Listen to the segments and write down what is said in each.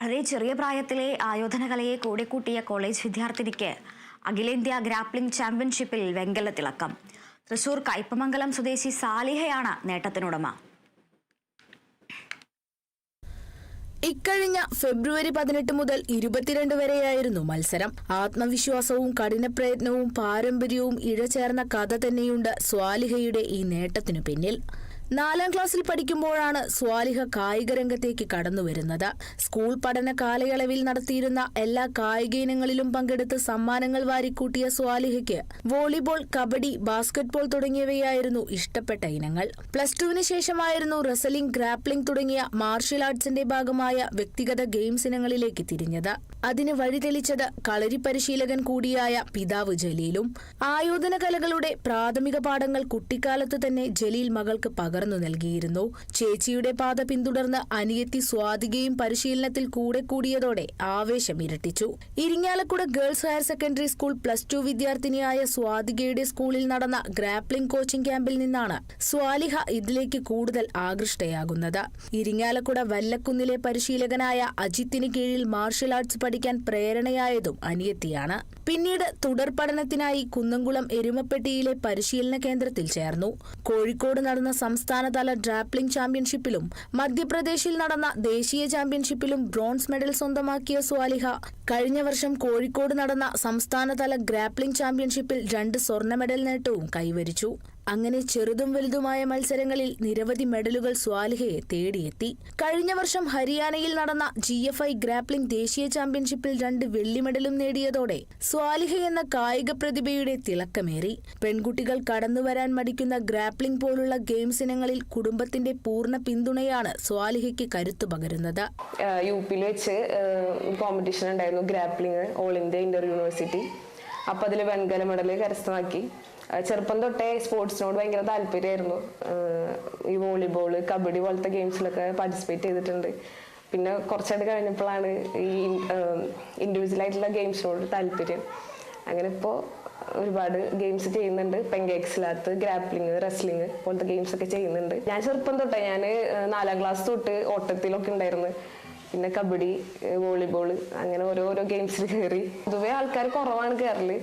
വളരെ ചെറിയ പ്രായത്തിലെ ആയോധന കലയെ കൂട്ടിയ കോളേജ് വിദ്യാർത്ഥിനിക്ക് അഖിലേന്ത്യാ ഗ്രാപ്ലിംഗ് ചാമ്പ്യൻഷിപ്പിൽ വെങ്കല തിളക്കം. തൃശൂർ കയ്പമംഗലം സ്വദേശി സാലിഹയാണ് നേട്ടത്തിനുടമ. ഇക്കഴിഞ്ഞ ഫെബ്രുവരി 18 മുതൽ 22 വരെയായിരുന്നു മത്സരം. ആത്മവിശ്വാസവും കഠിനപ്രയത്നവും പാരമ്പര്യവും ഇഴചേർന്ന കഥ തന്നെയുണ്ട് സ്വാലിഹയുടെ ഈ നേട്ടത്തിനു പിന്നിൽ. 4ാം ക്ലാസ്സിൽ പഠിക്കുമ്പോഴാണ് സ്വാലിഹ കായിക രംഗത്തേക്ക് കടന്നുവരുന്നത്. സ്കൂൾ പഠന കാലയളവിൽ നടത്തിയിരുന്ന എല്ലാ കായിക ഇനങ്ങളിലും പങ്കെടുത്ത് സമ്മാനങ്ങൾ വാരിക്കൂട്ടിയ സ്വാലിഹയ്ക്ക് വോളിബോൾ, കബഡി, ബാസ്കറ്റ്ബോൾ തുടങ്ങിയവയായിരുന്നു ഇഷ്ടപ്പെട്ട ഇനങ്ങൾ. +2-ന് ശേഷമായിരുന്നു റെസ്ലിംഗ്, ഗ്രാപ്ലിംഗ് തുടങ്ങിയ മാർഷ്യൽ ആർട്സിന്റെ ഭാഗമായ വ്യക്തിഗത ഗെയിംസ് ഇനങ്ങളിലേക്ക് തിരിഞ്ഞത്. അതിന് വഴിതെളിച്ചത് കളരി പരിശീലകൻ കൂടിയായ പിതാവ് ജലീലും. ആയോധന കലകളുടെ പ്രാഥമിക പാഠങ്ങൾ കുട്ടിക്കാലത്ത് തന്നെ ജലീൽ മകൾക്ക് പകർന്നു നൽകിയിരുന്നു. ചേച്ചിയുടെ പാത പിന്തുടർന്ന് അനിയത്തി സ്വാതികയും പരിശീലനത്തിൽ കൂടിയതോടെ ആവേശം ഇരട്ടിച്ചു. Irinjalakuda girls higher secondary school +2 വിദ്യാർത്ഥിനിയായ സ്വാതികയുടെ സ്കൂളിൽ നടന്ന ഗ്രാപ്ലിംഗ് കോച്ചിംഗ് ക്യാമ്പിൽ നിന്നാണ് സ്വാലിഹ ഇതിലേക്ക് കൂടുതൽ ആകൃഷ്ടയാകുന്നത്. ഇരിങ്ങാലക്കുട വല്ലക്കുന്നിലെ പരിശീലകനായ അജിത്തിന് കീഴിൽ മാർഷ്യൽ ആർട്സ് പഠിക്കാൻ പ്രേരണയായതും അനിയത്തിയാണ്. പിന്നീട് തുടർ പഠനത്തിനായി കുന്നംകുളം എരുമപ്പെട്ടിയിലെ പരിശീലന കേന്ദ്രത്തിൽ ചേർന്നു. കോഴിക്കോട് നടന്ന സംസ്ഥാനതല ഗ്രാപ്ലിംഗ് ചാമ്പ്യൻഷിപ്പിലും മധ്യപ്രദേശിൽ നടന്ന ദേശീയ ചാമ്പ്യൻഷിപ്പിലും ബ്രോൺസ് മെഡൽ സ്വന്തമാക്കിയ സ്വാലിഹ കഴിഞ്ഞ വർഷം കോഴിക്കോട് നടന്ന സംസ്ഥാനതല ഗ്രാപ്ലിംഗ് ചാമ്പ്യൻഷിപ്പിൽ 2 സ്വർണ്ണ മെഡൽ നേട്ടവും കൈവരിച്ചു. അങ്ങനെ ചെറുതും വലുതുമായ മത്സരങ്ങളിൽ നിരവധി മെഡലുകൾ സ്വാലിഹയെ തേടിയെത്തി. കഴിഞ്ഞ വർഷം ഹരിയാനയിൽ നടന്ന GFI ഗ്രാപ്ലിംഗ് ദേശീയ ചാമ്പ്യൻഷിപ്പിൽ 2 വെള്ളി മെഡലും നേടിയതോടെ സ്വാലിഹ എന്ന കായിക പ്രതിഭയുടെ തിളക്കമേറി. പെൺകുട്ടികൾ കടന്നുവരാൻ മടിക്കുന്ന ഗ്രാപ്ലിംഗ് പോലുള്ള ഗെയിംസ് ഇനങ്ങളിൽ കുടുംബത്തിന്റെ പൂർണ്ണ പിന്തുണയാണ് സ്വാലിഹയ്ക്ക് കരുത്തു പകരുന്നത്. UP-ൽ വെച്ച് കോമ്പറ്റീഷൻ ഉണ്ടായിരുന്നു, grappling all India Inter university. അപ്പം അതിൽ വെങ്കല മെഡൽ കരസ്ഥമാക്കി. ചെറുപ്പം തൊട്ടേ സ്പോർട്സിനോട് ഭയങ്കര താല്പര്യമായിരുന്നു. ഈ വോളിബോൾ, കബഡി പോലത്തെ ഗെയിംസിലൊക്കെ പാർട്ടിസിപ്പേറ്റ് ചെയ്തിട്ടുണ്ട്. പിന്നെ കുറച്ചായിട്ട് കഴിഞ്ഞപ്പോഴാണ് ഈ ഇൻഡിവിജ്വൽ ആയിട്ടുള്ള ഗെയിംസിനോട് താല്പര്യം. അങ്ങനെ ഇപ്പോൾ ഒരുപാട് ഗെയിംസ് ചെയ്യുന്നുണ്ട്. പെങ്കേക്സിനകത്ത് ഗ്രാപ്ലിംഗ്, റെസ്ലിംഗ് പോലത്തെ ഗെയിംസ് ഒക്കെ ചെയ്യുന്നുണ്ട്. ഞാൻ ചെറുപ്പം തൊട്ടേ, ഞാൻ 4ാം ക്ലാസ് തൊട്ട് ഓട്ടത്തിലൊക്കെ ഉണ്ടായിരുന്നു. പിന്നെ കബഡി, വോളിബോൾ, അങ്ങനെ ഓരോരോ ഗെയിംസിൽ കയറി. പൊതുവെ ആൾക്കാർ കുറവാണ് കയറല്.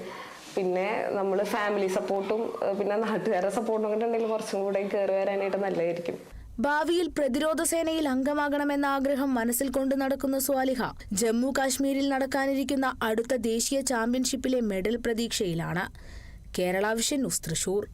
പിന്നെ നമ്മൾ ഫാമിലി സപ്പോർട്ടും പിന്നെ നാട്ടുകാരുടെ സപ്പോർട്ടും ഒക്കെ ഉണ്ടെങ്കിൽ കുറച്ചും കൂടെ കയറി വരാനായിട്ട് നല്ലതായിരിക്കും. ഭാവിയിൽ പ്രതിരോധ സേനയിൽ അംഗമാകണമെന്ന ആഗ്രഹം മനസ്സിൽ കൊണ്ടു നടക്കുന്ന സ്വാലിഹ ജമ്മു കാശ്മീരിൽ നടക്കാനിരിക്കുന്ന അടുത്ത ദേശീയ ചാമ്പ്യൻഷിപ്പിലെ മെഡൽ പ്രതീക്ഷയിലാണ്. Kerala vision news, Thrissur.